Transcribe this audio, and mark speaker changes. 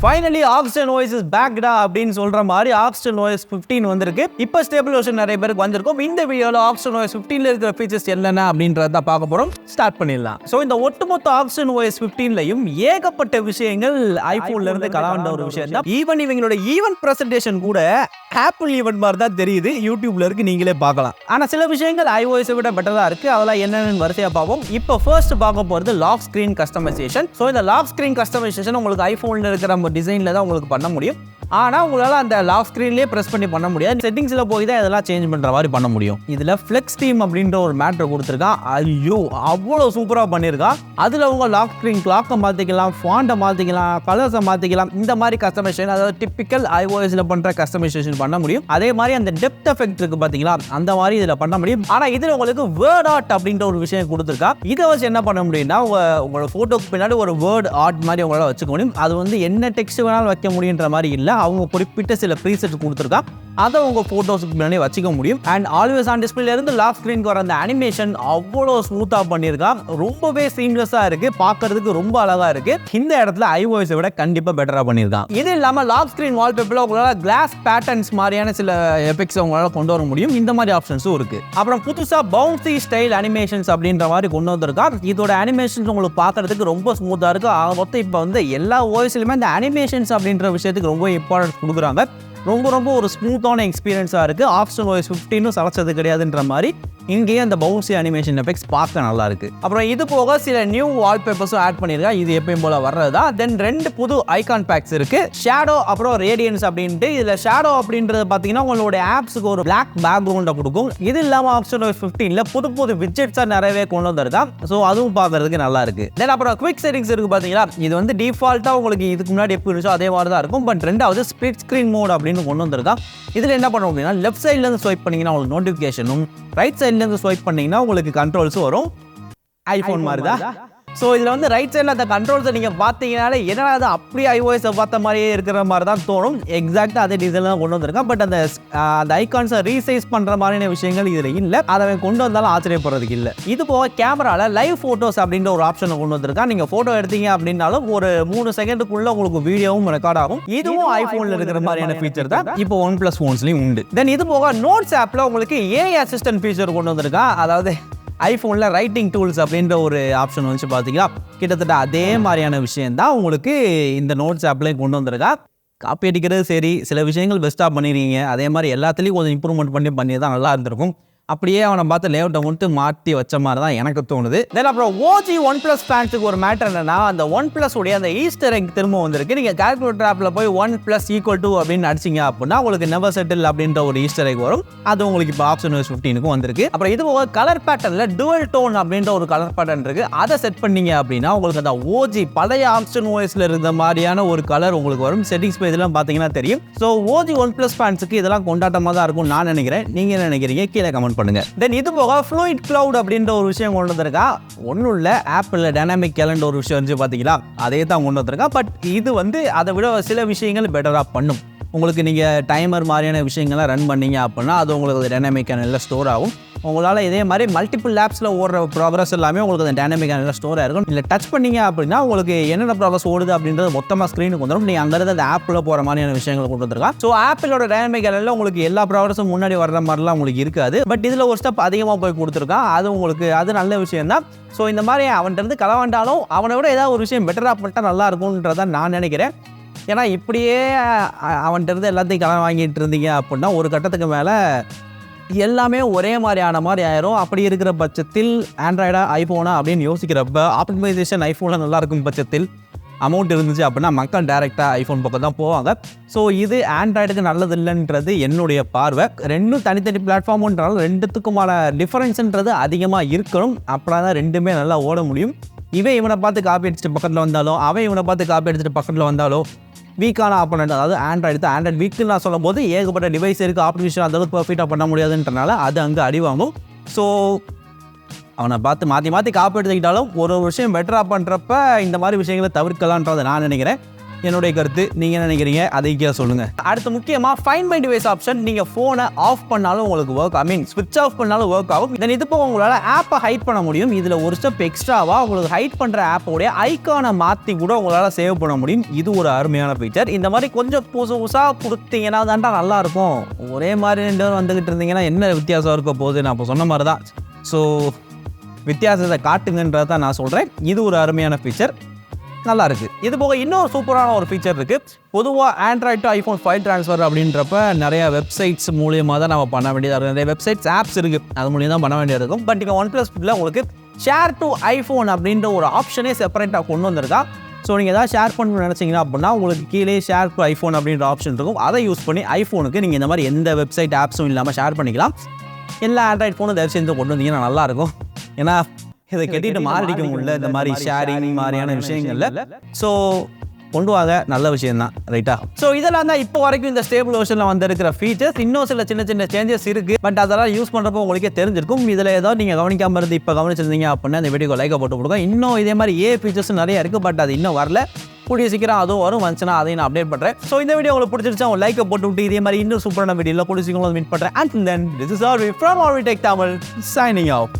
Speaker 1: Finally OxygenOS is பேக்டா அப்படின்னு சொல்ற மாதிரி OxygenOS 15 வந்திருக்கு. இப்போ ஸ்டேபிள் வெர்ஷன் நிறைய பேருக்கு வந்திருக்கும். இந்த வீடியோல OxygenOS 15ல இருக்கிற ஃபீச்சர்ஸ் என்னென்ன அப்படின்றத பார்க்க போறோம். ஸ்டார்ட் பண்ணிடலாம். ஸோ இந்த ஒட்டுமொத்த OxygenOS 15லையும் ஏகப்பட்ட விஷயங்கள் ஐபோன்ல இருந்து கலவண்ட ஒரு விஷயம் தான். ஈவன் இவங்களோட ஈவென்ட் பிரசன்டேஷன் கூட ஆப்பிள் ஈவென்ட் மாதிரி தான் தெரியுது. யூடியூப்ல இருக்கு, நீங்களே பார்க்கலாம். ஆனா சில விஷயங்கள் iOS விட பெட்டரா இருக்கு. அதெல்லாம் என்னென்னு வரிசையா பார்ப்போம். இப்போ ஃபர்ஸ்ட் பார்க்க போறது லாக் ஸ்கிரீன் கஸ்டமைசேஷன். ஸோ இந்த லாக் ஸ்கிரீன் கஸ்டமைசேஷன் உங்களுக்கு ஐபோன்ல இருக்கிற டிசைன்ல தான் உங்களுக்கு பண்ண முடியும். ஆனால் உங்களால் அந்த லாக் ஸ்க்ரீன்லேயே ப்ரெஸ் பண்ணி பண்ண முடியாது. செட்டிங்ஸில் போய் தான் இதெல்லாம் சேஞ்ச் பண்ணுற மாதிரி பண்ண முடியும். இதில் ஃப்ளெக்ஸ் டீம் அப்படின்ற ஒரு மேட்ரு கொடுத்துருக்கான். ஐயோ அவ்வளோ சூப்பராக பண்ணியிருக்கான். அதில் உங்க லாக் ஸ்க்ரீன் கிளாக்கை மாற்றிக்கலாம், ஃபாண்ட்டை மாற்றிக்கலாம், கலர்ஸை மாற்றிக்கலாம். இந்த மாதிரி கஸ்டமைசேஷன், அதாவது டிப்பிக்கல் iOSல பண்ணுற கஸ்டமைசேஷன் பண்ண முடியும். அதே மாதிரி அந்த டெப்த் எஃபெக்ட் இருக்குது பார்த்தீங்களா, அந்த மாதிரி இதில் பண்ண முடியும். ஆனால் இதில் உங்களுக்கு வேர்ட் ஆர்ட் அப்படின்ற ஒரு விஷயம் கொடுத்துருக்கா. இதை வச்சு என்ன பண்ண முடியும்னா, உங்களோட ஃபோட்டோக்கு பின்னாடி ஒரு வேர்ட் ஆர்ட் மாதிரி உங்களால் வச்சுக்க முடியும். அது வந்து என்ன டெக்ஸ்ட் வேணாலும் வைக்க முடியுன்ற மாதிரி இல்லை. அவங்க குறிப்பிட்ட சில ப்ரீசெட் கொடுத்துருக்கா, அதை உங்க போட்டோஸ்க்கு முன்னாடி வச்சுக்க முடியும். அண்ட் ஆல்வேஸ் ஆன் டிஸ்பிளேல இருந்து லாக் ஸ்கிரீனுக்கு வர அந்த அனிமேஷன் அவ்வளோ ஸ்மூத்தா பண்ணியிருக்கா. ரொம்பவே சீம்லெஸ்ஸா இருக்கு, பார்க்கிறதுக்கு ரொம்ப அழகா இருக்கு. இந்த இடத்துல iOS விட கண்டிப்பா பெட்டரா பண்ணியிருக்கான். இது இல்லாம லாக் ஸ்கிரீன் வால்பேப்பர்ல உங்களால கிளாஸ் பேட்டர்ன்ஸ் மாதிரியான சில எஃபெக்ட்ஸ் உங்களால கொண்டு வர முடியும். இந்த மாதிரி ஆப்ஷன்ஸும் இருக்கு. அப்புறம் புதுசா பவுன்சி ஸ்டைல் அனிமேஷன்ஸ் அப்படின்ற மாதிரி கொண்டு வந்திருக்கா. இதோட அனிமேஷன்ஸ் உங்களுக்கு பார்க்கறதுக்கு ரொம்ப ஸ்மூத்தா இருக்கு. மொத்தம் இப்போ வந்து எல்லா ஓஎஸ்லயுமே இந்த அனிமேஷன்ஸ் அப்படின்ற விஷயத்துக்கு ரொம்ப இம்பார்ட்டன்ஸ் கொடுக்குறாங்க. ரொம்ப ஒரு ஸ்மூத்தான எக்ஸ்பீரியன்ஸாக இருக்குது. OxygenOS 15 சலச்சது கிடையாதுன்ற மாதிரி இங்கேயும் அந்த பவுன்சி அனிமேஷன் எஃபெக்ட்ஸ் பார்க்க நல்லா இருக்கு. அப்புறம் இது போக சில நியூ வால்பேப்பர்ஸும் ஆட் பண்ணியிருக்கா. இது எப்பயும் போல வர்றதா. தென் 2 புது ஐகான் பேக்ஸ் இருக்கு, ஷேடோ அப்புறம் ரேடியன்ஸ் அப்படின்ட்டு. இதுல ஷேடோ அப்படின்றது பார்த்தீங்கன்னா உங்களோட ஆப்ஸுக்கு ஒரு பிளாக் பேக்ரவுண்டை கொடுக்கும். இது இல்லாமல் OxygenOS 15ல புது விட்ஜெட்ஸாக நிறையவே கொண்டு வந்திருக்கா. ஸோ அதுவும் பார்க்கறதுக்கு நல்லா இருக்கு. தென் அப்புறம் குவிக் செட்டிங்ஸ் இருக்கு பார்த்தீங்களா. இது வந்து டிஃபால்ட்டாக உங்களுக்கு இதுக்கு முன்னாடி எப்படி இருந்துச்சோ அதே மாதிரி தான் இருக்கும். பட் ரெண்டாவது ஸ்பிளிட் ஸ்க்ரீன் மோட் அப்படின்னு கொண்டு வந்திருக்கா. இதில் என்ன பண்ண அப்படின்னா, லெஃப்ட் சைட்லேருந்து ஸ்வைப் பண்ணிங்கன்னா உங்களுக்கு நோட்டிஃபிகேஷனும், ரைட் சைட்லேருந்து ஸ்வைப் பண்ணிங்கன்னா உங்களுக்கு கண்ட்ரோல்ஸும் வரும். ஐஃபோன் மாதிரி தான். ஸோ இதில் வந்து ரைட் சைடில் அந்த கண்ட்ரோல்ஸை நீங்கள் பார்த்தீங்கனாலே என்னடா அது அப்படியே iOS பார்த்த மாதிரியே இருக்கிற மாதிரி தான் தோணும். எக்ஸாக்டாக அதே டிசைனில் தான் கொண்டு வந்திருக்கான். பட் அந்த ஐகான்ஸை ரீசைஸ் பண்ணுற மாதிரியான விஷயங்கள் இதில் இல்லை. அதை கொண்டு வந்தாலும் ஆச்சரியப்படுறதுக்கு இல்லை. இது போக கேமராவில் லைவ் ஃபோட்டோஸ் அப்படின்ற ஒரு ஆப்ஷனை கொண்டு வந்திருக்கான். நீங்கள் ஃபோட்டோ எடுத்தீங்க அப்படின்னாலும் ஒரு 3 செகண்டுக்குள்ளே உங்களுக்கு வீடியோவும் ரெக்கார்ட் ஆகும். இதுவும் ஐஃபோனில் இருக்கிற மாதிரியான ஃபீச்சர் தான் இப்போ OnePlus ஃபோன்ஸ்லையும் உண்டு. தென் இது போக நோட்ஸ் ஆப்பில் உங்களுக்கு AI அசிஸ்டன்ட் ஃபீச்சர் கொண்டு வந்திருக்கான். அதாவது ஐஃபோனில் ரைட்டிங் டூல்ஸ் அப்படின்ற ஒரு ஆப்ஷன் வந்து பார்த்தீங்கன்னா கிட்டத்தட்ட அதே மாதிரியான விஷயம் தான் உங்களுக்கு இந்த நோட்ஸ் ஆப்லேயும் கொண்டு வந்திருக்கா. காப்பி அடிக்கிறது சரி, சில விஷயங்கள் பெஸ்ட்டாக பண்ணிடுறீங்க. அதே மாதிரி எல்லாத்துலேயும் கொஞ்சம் இம்ப்ரூவ்மெண்ட் பண்ணி தான் நல்லா இருந்திருக்கும். அப்படியே அவனை பார்த்து லேஅவுட்டை மட்டும் மாற்றி வச்ச மாதிரி தான் எனக்கு தோணுது. தென் அப்புறம் OG OnePlus ஃபேன்ஸுக்கு ஒரு மேட்டர் என்னன்னா, அந்த OnePlus உடைய அந்த ஈஸ்டர் எக் திரும்ப வந்திருக்கு. நீங்கள் கால்குலேட்டர் ஆப்பில் போய் OnePlus = அப்படின்னு அடிச்சிங்க அப்படின்னா உங்களுக்கு நெவர் செட்டில் அப்படின்ற ஒரு ஈஸ்டர் எக் வரும். அது உங்களுக்கு இப்போ OxygenOS 15க்கும் வந்திருக்கு. அப்புறம் இது போக கலர் பேட்டர்னில் டுவல் டோன் அப்படின்ற ஒரு கலர் பேட்டர்ன் இருக்கு. அதை செட் பண்ணீங்க அப்படின்னா உங்களுக்கு அந்த OG பழைய OxygenOSல இருந்த மாதிரியான ஒரு கலர் உங்களுக்கு வரும். செட்டிங்ஸ் இதெல்லாம் பார்த்தீங்கன்னா தெரியும். ஸோ OG OnePlus ஃபேன்ஸுக்கு இதெல்லாம் கொண்டாட்டமாக தான் இருக்கும் நான் நினைக்கிறேன். நீங்கள் என்ன நினைக்கிறீங்க? கீழே கமெண்ட் பண்ணுங்க. தென் இது போக ஃப்ளூயிட் கிளவுட் அப்படின்ற ஒரு விஷயம் கொண்டு வந்திருக்கா. ஒன்றும் இல்லை, ஆப்பிள் டைனாமிக் கேலண்டர் ஒரு விஷயம் இருந்துச்சு பார்த்தீங்களா, அதே தான் கொண்டு வந்திருக்கா. பட் இது வந்து அதை விட சில விஷயங்கள் பெட்டராக பண்ணும். உங்களுக்கு நீங்கள் டைமர் மாதிரியான விஷயங்கள்லாம் ரன் பண்ணீங்க அப்படின்னா அது உங்களுக்கு டைனாமிக் கேலண்டரில் ஸ்டோர் ஆகும். உங்களால் இதே மாதிரி மல்டிபிள் லேப்ஸில் ஓடுற ப்ராக்ரஸ் எல்லாமே உங்களுக்கு அந்த டைனாமிக் கேலண்டரில் ஸ்டோர் ஆகிருக்கும். இல்லை டச் பண்ணீங்க அப்படின்னா உங்களுக்கு என்னென்ன ப்ராக்ரஸ் ஓடுது அப்படின்றது மொத்தமாக ஸ்க்ரீனுக்கு வந்துடும். நீங்கள் அங்கேருந்து அந்த ஆப்பில் போகிற மாதிரியான விஷயங்கள் கொண்டு வந்திருக்கா. ஸோ ஆப்பிளோட டைனாமிக் கேலண்டரில் உங்களுக்கு எல்லா ப்ராக்ரஸும் முன்னாடி வர்ற மாதிரிலாம் உங்களுக்கு இருக்காது. பட் இதில் ஒரு ஸ்டெப் அதிகமாக போய் கொடுத்துருக்கான். அது உங்களுக்கு அது நல்ல விஷயம் தான். ஸோ இந்த மாதிரி அவன்கிட்ட இருந்து களவாண்டாலும் அவனை விட ஏதாவது ஒரு விஷயம் பெட்டராக பண்ணிட்டா நல்லா இருக்கும்ன்றதான் நான் நினைக்கிறேன். ஏன்னா இப்படியே அவன்கிட்ட இருந்து எல்லாத்தையும் கடன் வாங்கிட்டு இருந்தீங்க அப்படின்னா ஒரு கட்டத்துக்கு மேலே எல்லாமே ஒரே மாதிரியான மாதிரி ஆயிரும். அப்படி இருக்கிற பட்சத்தில் ஆண்ட்ராய்டா ஐஃபோனா அப்படின்னு யோசிக்கிறப்ப ஆப்டிமைசேஷன் ஐஃபோனில் நல்லா இருக்கும் பட்சத்தில் அமௌண்ட் இருந்துச்சு அப்படின்னா மக்கள் டைரெக்டாக ஐஃபோன் பக்கம் தான் போவாங்க. ஸோ இது ஆண்ட்ராய்டுக்கு நல்லது இல்லைன்றது என்னுடைய பார்வை. ரெண்டும் தனித்தனி பிளாட்ஃபார்ம்ன்றாலும் ரெண்டுத்துக்குமான டிஃபரன்ஸ்ன்றது அதிகமாக இருக்கணும். அப்படின்னா தான் ரெண்டுமே நல்லா ஓட முடியும். இவனை பார்த்து காப்பி அடிச்சுட்டு பக்கத்தில் வந்தாலும் அவன் இவனை பார்த்து காப்பி அடிச்சுட்டு பக்கத்தில் வந்தாலும் வீக்கான ஆப்போனண்ட், அதாவது ஆண்ட்ராய்டு வீக்குன்னு நான் சொல்லும் போது ஏகப்பட்ட டிவைஸ் இருக்குது, ஆப்டிமிஷன் அந்தளவுக்கு பர்ஃபெக்டாக பண்ண முடியாதுன்றனால அது அங்கே அடி வாங்கும். ஸோ அவனை பார்த்து மாற்றி காப்பி எடுத்துக்கிட்டாலும் ஒரு விஷயம் பெட்டராக பண்ணுறப்ப இந்த மாதிரி விஷயங்களை தவிர்க்கலான்றதை நான் நினைக்கிறேன். என்னுடைய கருத்து. நீங்க என்ன நினைக்கிறீங்க அதை கீழே சொல்லுங்க. அடுத்து முக்கியமா ஃபைண்ட் மை டிவைஸ் ஆப்ஷன். நீங்க போனை ஆஃப் பண்ணாலும் உங்களுக்கு ஒர்க், ஐ மீன் ஸ்விட்ச் ஆஃப் பண்ணாலும் ஒர்க் ஆகும். தென் இது போக உங்களால ஆப்பை ஹைட் பண்ண முடியும். இதுல ஒரு ஸ்டெப் எக்ஸ்ட்ராவா உங்களுக்கு ஹைட் பண்ற ஆப்போடைய ஐகானை மாத்தி கூட உங்களால சேவ் பண்ண முடியும். இது ஒரு அருமையான ஃபீச்சர். இந்த மாதிரி கொஞ்சம் புதுசா கொடுத்தீங்கன்னா தான்டா நல்லா இருக்கும். ஒரே மாதிரி ரெண்டு பேரும் வந்துகிட்டு இருந்தீங்கன்னா என்ன வித்தியாசம் இருக்க போகுது? நான் இப்போ சொன்ன மாதிரி தான். ஸோ வித்தியாசத்தை காட்டுங்கன்றதை நான் சொல்றேன். இது ஒரு அருமையான ஃபீச்சர், நல்லா இருக்கு. இது போக இன்னொரு சூப்பரான ஒரு ஃபீச்சர் இருக்கு. பொதுவாக Android to iPhone file transfer அப்படின்றப்ப நிறைய வெப்சைட்ஸ் மூலியமாக தான் நம்ம பண்ண வேண்டியதாக இருக்கும். நிறைய வெப்சைட்ஸ் ஆப்ஸ் இருக்கு, அது மூலியம் தான் பண்ண வேண்டியது இருக்கும். பட் இங்கே OnePlus உங்களுக்கு ஷேர் டு ஐஃபோன் அப்படின்ற ஒரு ஆப்ஷனே செப்பரேட்டாக கொண்டு வந்திருக்கா. ஸோ நீங்கள் ஏதாவது ஷேர் பண்ணணும்னு நினச்சிங்கன்னா அப்படின்னா உங்களுக்கு கீழே ஷேர் டு ஐஃபோன் அப்படின்ற ஆப்ஷன் இருக்கும். அதை யூஸ் பண்ணி ஐஃபோனுக்கு நீங்கள் இந்த மாதிரி எந்த வெப்சைட் ஆப்ஸும் இல்லாமல் ஷேர் பண்ணிக்கலாம். எல்லா ஆண்ட்ராய்டு ஃபோனும் தயவு செஞ்சு கொண்டு வந்தீங்கன்னா நல்லாயிருக்கும். ஏன்னா இதை கட்டிட்டு மாறிடிக்க முடியல இந்த மாதிரி ஷேரிங் மாதிரியான விஷயங்கள்ல. ஸோ கொண்டு வாங்க, நல்ல விஷயம் தான், ரைட்டா? ஸோ இதெல்லாம் தான் இப்போ வரைக்கும் இந்த ஸ்டேபிள் வெர்ஷனில் வந்திருக்கிற ஃபீச்சர்ஸ். இன்னும் சில சின்ன சின்ன சேஞ்சஸ் இருக்கு, பட் அதெல்லாம் யூஸ் பண்ணுறப்போ உங்களுக்கே தெரிஞ்சிருக்கும். இதில் ஏதாவது நீங்கள் கவனிக்காமல் இருந்து இப்போ கவனிச்சிருந்தீங்க அப்படின்னா அந்த வீடியோக்கு லைக்கை போட்டு கொடுங்க. இன்னும் இதே மாதிரி ஃபீச்சர்ஸ் நிறைய இருக்குது, பட் அது இன்னும் வரல. கூடிய சீக்கிரம் அதுவும் வரும். வந்துச்சுன்னா அதையும் நான் அப்டேட் பண்ணுறேன். ஸோ இந்த வீடியோ உங்களுக்கு பிடிச்சிருச்சா ஒரு லைக்கை போட்டு விட்டு இதே மாதிரி இன்னும் சூப்பரான வீடியோவில் கூடிய சீக்கிரம் மீட் பண்ணுறேன். And then this is R V from R V tech Tamil signing of.